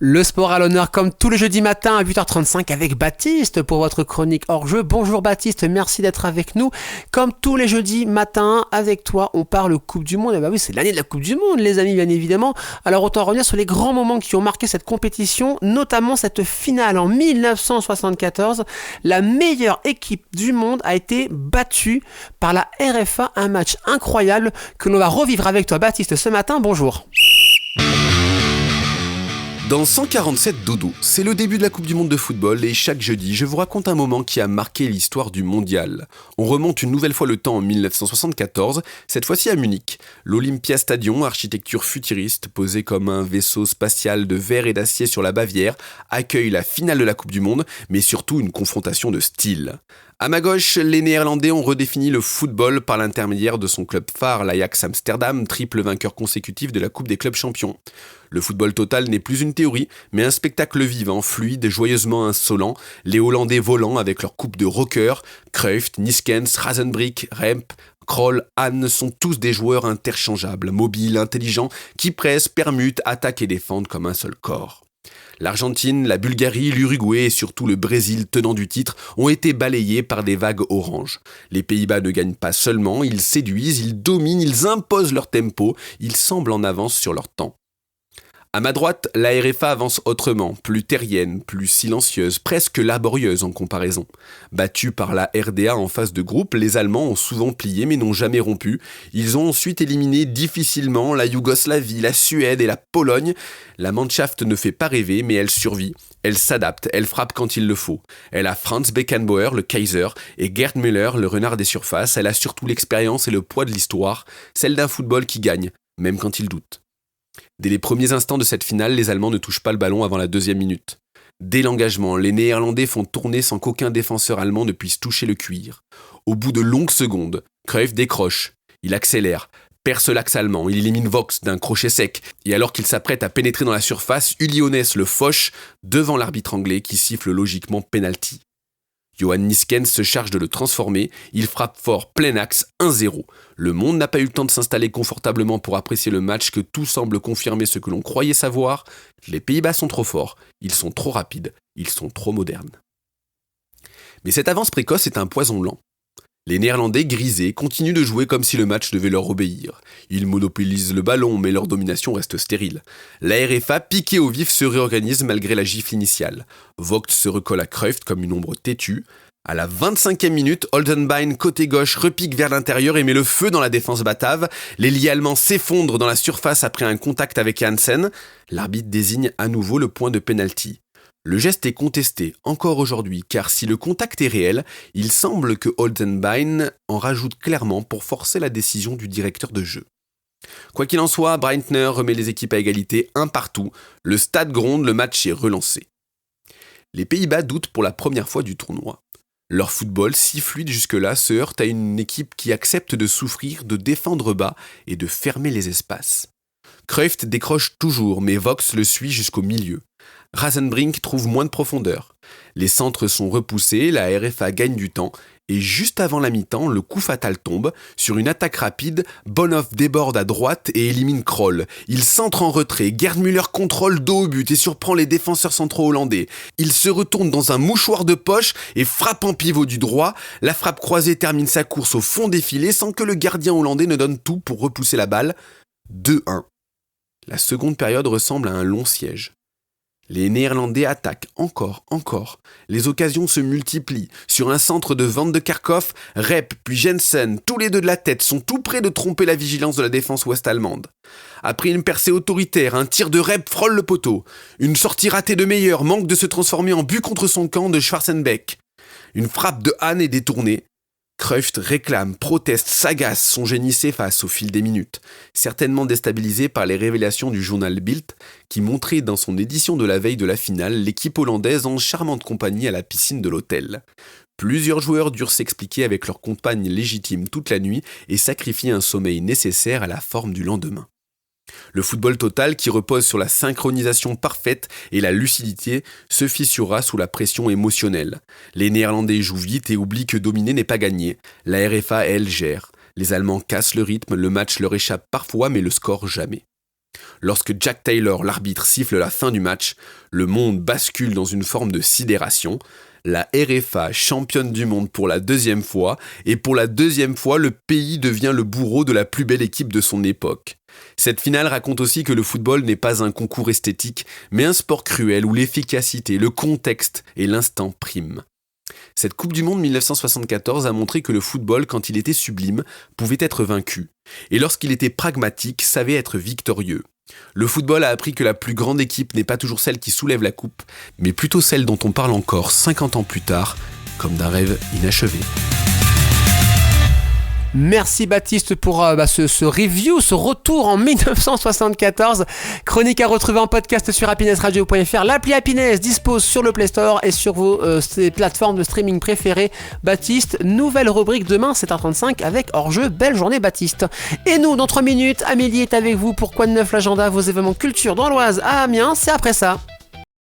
Le sport à l'honneur comme tous les jeudis matins à 8h35 avec Baptiste pour votre chronique hors-jeu. Bonjour Baptiste, merci d'être avec nous. Comme tous les jeudis matins avec toi, on parle Coupe du Monde. Et bah oui, c'est l'année de la Coupe du Monde les amis, bien évidemment. Alors autant revenir sur les grands moments qui ont marqué cette compétition, notamment cette finale en 1974. La meilleure équipe du monde a été battue par la RFA, un match incroyable que l'on va revivre avec toi Baptiste ce matin. Bonjour. Dans 147 Dodo, c'est le début de la Coupe du Monde de football et chaque jeudi, je vous raconte un moment qui a marqué l'histoire du mondial. On remonte une nouvelle fois le temps en 1974, cette fois-ci à Munich. L'Olympia Stadion, architecture futuriste, posée comme un vaisseau spatial de verre et d'acier sur la Bavière, accueille la finale de la Coupe du Monde, mais surtout une confrontation de style. À ma gauche, les Néerlandais ont redéfini le football par l'intermédiaire de son club phare, l'Ajax Amsterdam, triple vainqueur consécutif de la Coupe des clubs champions. Le football total n'est plus une théorie, mais un spectacle vivant, fluide, joyeusement insolent, les Hollandais volant avec leur coupe de rockers, Cruyff, Niskens, Rasenbrick, Remp, Krol, Hahn sont tous des joueurs interchangeables, mobiles, intelligents, qui pressent, permutent, attaquent et défendent comme un seul corps. L'Argentine, la Bulgarie, l'Uruguay et surtout le Brésil, tenant du titre, ont été balayés par des vagues oranges. Les Pays-Bas ne gagnent pas seulement, ils séduisent, ils dominent, ils imposent leur tempo, ils semblent en avance sur leur temps. À ma droite, la RFA avance autrement, plus terrienne, plus silencieuse, presque laborieuse en comparaison. Battus par la RDA en phase de groupe, les Allemands ont souvent plié mais n'ont jamais rompu. Ils ont ensuite éliminé difficilement la Yougoslavie, la Suède et la Pologne. La Mannschaft ne fait pas rêver mais elle survit. Elle s'adapte, elle frappe quand il le faut. Elle a Franz Beckenbauer, le Kaiser, et Gerd Müller, le renard des surfaces. Elle a surtout l'expérience et le poids de l'histoire, celle d'un football qui gagne, même quand il doute. Dès les premiers instants de cette finale, les Allemands ne touchent pas le ballon avant la deuxième minute. Dès l'engagement, les Néerlandais font tourner sans qu'aucun défenseur allemand ne puisse toucher le cuir. Au bout de longues secondes, Cruyff décroche, il accélère, perce l'axe allemand, il élimine Vox d'un crochet sec, et alors qu'il s'apprête à pénétrer dans la surface, Uli Hoeneß le fauche devant l'arbitre anglais qui siffle logiquement penalty. Johan Niskens se charge de le transformer, il frappe fort plein axe 1-0. Le monde n'a pas eu le temps de s'installer confortablement pour apprécier le match que tout semble confirmer ce que l'on croyait savoir. Les Pays-Bas sont trop forts, ils sont trop rapides, ils sont trop modernes. Mais cette avance précoce est un poison lent. Les Néerlandais, grisés, continuent de jouer comme si le match devait leur obéir. Ils monopolisent le ballon, mais leur domination reste stérile. La RFA, piquée au vif, se réorganise malgré la gifle initiale. Vogt se recolle à Cruyff comme une ombre têtue. À la 25e minute, Oldenbein, côté gauche, repique vers l'intérieur et met le feu dans la défense batave. L'ailier allemand s'effondre dans la surface après un contact avec Janssen. L'arbitre désigne à nouveau le point de pénalty. Le geste est contesté encore aujourd'hui, car si le contact est réel, il semble que Oldenbein en rajoute clairement pour forcer la décision du directeur de jeu. Quoi qu'il en soit, Breitner remet les équipes à égalité, un partout. Le stade gronde, le match est relancé. Les Pays-Bas doutent pour la première fois du tournoi. Leur football, si fluide jusque-là, se heurte à une équipe qui accepte de souffrir, de défendre bas et de fermer les espaces. Cruyff décroche toujours, mais Vox le suit jusqu'au milieu. Rasenbrink trouve moins de profondeur. Les centres sont repoussés, la RFA gagne du temps, et juste avant la mi-temps, le coup fatal tombe. Sur une attaque rapide, Bonhoff déborde à droite et élimine Krol. Il centre en retrait, Gerd Müller contrôle dos au but et surprend les défenseurs centraux hollandais. Il se retourne dans un mouchoir de poche et frappe en pivot du droit. La frappe croisée termine sa course au fond des filets sans que le gardien hollandais ne donne tout pour repousser la balle. 2-1. La seconde période ressemble à un long siège. Les Néerlandais attaquent encore. Les occasions se multiplient. Sur un centre de Van de Kerkhoff, Rep puis Jensen, tous les deux de la tête, sont tout près de tromper la vigilance de la défense ouest-allemande. Après une percée autoritaire, un tir de Rep frôle le poteau. Une sortie ratée de Meyer manque de se transformer en but contre son camp de Schwarzenbeck. Une frappe de Hahn est détournée. Cruyff réclame, proteste, s'agace, son génie s'efface au fil des minutes, certainement déstabilisé par les révélations du journal Bild, qui montrait dans son édition de la veille de la finale l'équipe hollandaise en charmante compagnie à la piscine de l'hôtel. Plusieurs joueurs durent s'expliquer avec leur compagne légitime toute la nuit et sacrifier un sommeil nécessaire à la forme du lendemain. Le football total, qui repose sur la synchronisation parfaite et la lucidité, se fissurera sous la pression émotionnelle. Les Néerlandais jouent vite et oublient que dominer n'est pas gagné. La RFA, elle, gère. Les Allemands cassent le rythme, le match leur échappe parfois, mais le score jamais. Lorsque Jack Taylor, l'arbitre, siffle la fin du match, le monde bascule dans une forme de sidération. La RFA championne du monde pour la 2e fois, et pour la 2e fois, le pays devient le bourreau de la plus belle équipe de son époque. Cette finale raconte aussi que le football n'est pas un concours esthétique, mais un sport cruel où l'efficacité, le contexte et l'instant priment. Cette Coupe du Monde 1974 a montré que le football, quand il était sublime, pouvait être vaincu, et lorsqu'il était pragmatique, savait être victorieux. Le football a appris que la plus grande équipe n'est pas toujours celle qui soulève la coupe, mais plutôt celle dont on parle encore 50 ans plus tard, comme d'un rêve inachevé. Merci Baptiste pour ce review, ce retour en 1974. Chronique à retrouver en podcast sur happinessradio.fr. L'appli Happiness dispose sur le Play Store et sur vos plateformes de streaming préférées. Baptiste, nouvelle rubrique demain 7h35 avec hors-jeu. Belle journée Baptiste. Et nous, dans 3 minutes, Amélie est avec vous pour Quoi de neuf l'agenda, vos événements culture dans l'Oise à Amiens. C'est après ça.